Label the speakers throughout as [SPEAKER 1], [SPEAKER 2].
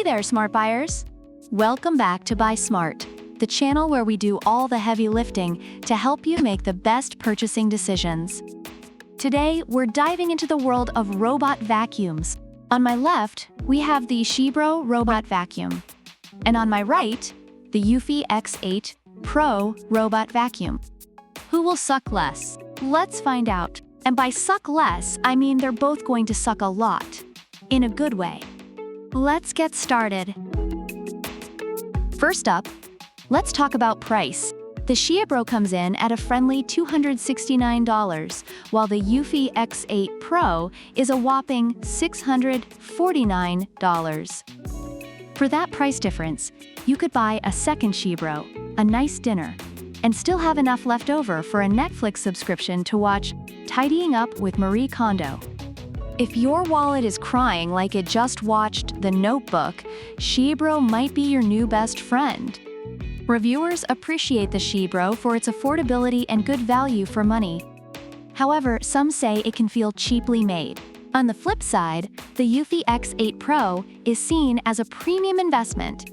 [SPEAKER 1] there, smart buyers! Welcome back to Buy Smart, the channel where we do all the heavy lifting to help you make the best purchasing decisions. Today, we're diving into the world of robot vacuums. On my left, we have the XIEBro robot vacuum. And on my right, the eufy XIEBro robot vacuum. Who will suck less? Let's find out. And by suck less, I mean they're both going to suck a lot. In a good way. Let's get started. First up, let's talk about price. The XIEBro comes in at a friendly $269, while the eufy XIEBro is a whopping $649. For that price difference, you could buy a second XIEBro, a nice dinner, and still have enough left over for a Netflix subscription to watch Tidying Up with Marie Kondo. If your wallet is crying like it just watched The Notebook, XIEBro might be your new best friend. Reviewers appreciate the XIEBro for its affordability and good value for money. However, some say it can feel cheaply made. On the flip side, the eufy XIEBro is seen as a premium investment,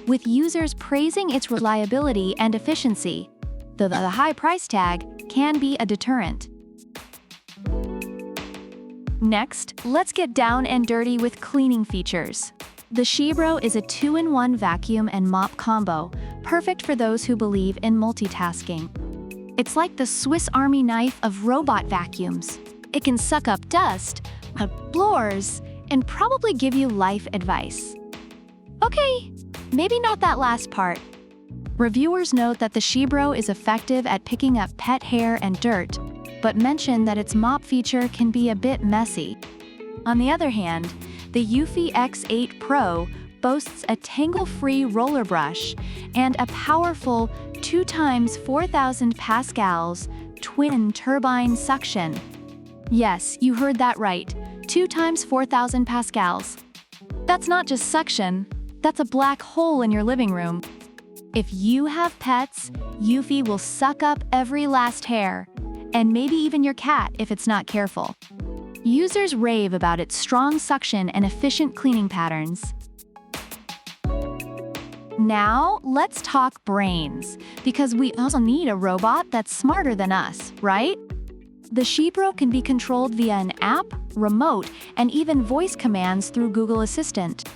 [SPEAKER 1] with users praising its reliability and efficiency, though the high price tag can be a deterrent. Next, let's get down and dirty with cleaning features. The XIEBro is a 2-in-1 vacuum and mop combo, perfect for those who believe in multitasking. It's like the Swiss Army knife of robot vacuums. It can suck up dust, floors, and probably give you life advice. Okay, maybe not that last part. Reviewers note that the XIEBro is effective at picking up pet hair and dirt, but mention that its mop feature can be a bit messy. On the other hand, the eufy XIEBro boasts a tangle-free roller brush and a powerful 2x 4,000 pascals twin turbine suction. Yes, you heard that right, 2x 4,000 pascals. That's not just suction, that's a black hole in your living room. If you have pets, eufy will suck up every last hair, and maybe even your cat if it's not careful. Users rave about its strong suction and efficient cleaning patterns. Now, let's talk brains, because we also need a robot that's smarter than us, right? The XIEBro can be controlled via an app, remote, and even voice commands through Google Assistant.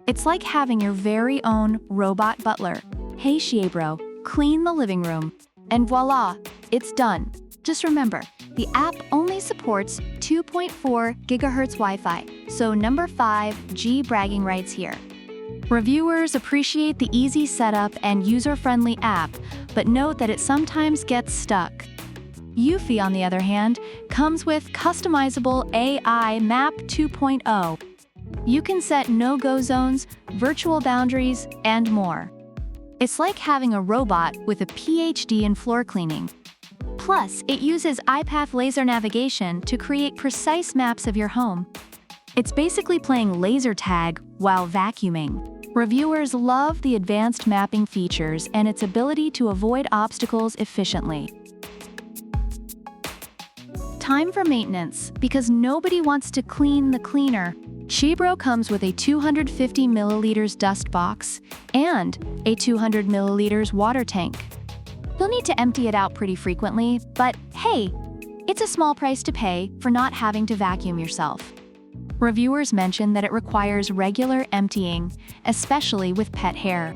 [SPEAKER 1] It's like having your very own robot butler. Hey XIEBro, clean the living room. And voila, it's done. Just remember, the app only supports 2.4 GHz Wi-Fi, so number 5G bragging rights here. Reviewers appreciate the easy setup and user-friendly app, but note that it sometimes gets stuck. eufy, on the other hand, comes with customizable AI Map 2.0. You can set no-go zones, virtual boundaries, and more. It's like having a robot with a PhD in floor cleaning. Plus, it uses iPath laser navigation to create precise maps of your home. It's basically playing laser tag while vacuuming. Reviewers love the advanced mapping features and its ability to avoid obstacles efficiently. Time for maintenance, because nobody wants to clean the cleaner. XIEBro comes with a 250 milliliters dust box and a 200 milliliters water tank. You'll need to empty it out pretty frequently, but hey, it's a small price to pay for not having to vacuum yourself. Reviewers mention that it requires regular emptying, especially with pet hair.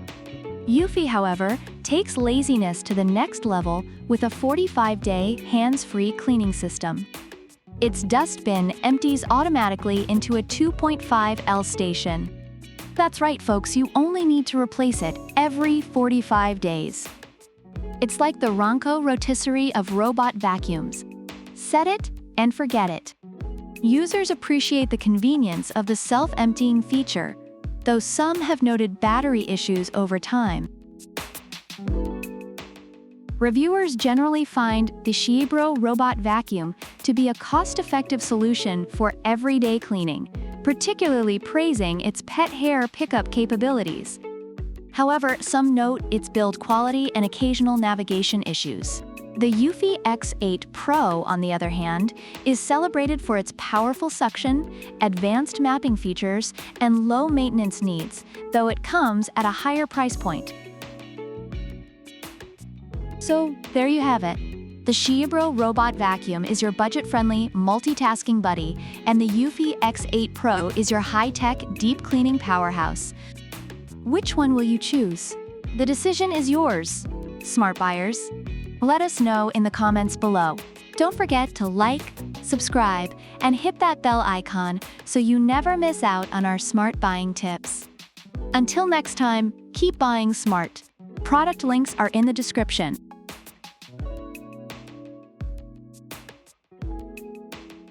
[SPEAKER 1] eufy, however, takes laziness to the next level with a 45-day hands-free cleaning system. Its dust bin empties automatically into a 2.5L station. That's right, folks, you only need to replace it every 45 days. It's like the Ronco rotisserie of robot vacuums. Set it and forget it. Users appreciate the convenience of the self-emptying feature, though some have noted battery issues over time. Reviewers generally find the XIEBro robot vacuum to be a cost-effective solution for everyday cleaning, particularly praising its pet hair pickup capabilities. However, some note its build quality and occasional navigation issues. The eufy X8Pro, on the other hand, is celebrated for its powerful suction, advanced mapping features, and low maintenance needs, though it comes at a higher price point. So, there you have it. The XIEBro robot vacuum is your budget-friendly, multitasking buddy, and the eufy X8Pro is your high-tech, deep-cleaning powerhouse. Which one will you choose? The decision is yours, smart buyers. Let us know in the comments below. Don't forget to like, subscribe, and hit that bell icon so you never miss out on our smart buying tips. Until next time, keep buying smart. Product links are in the description.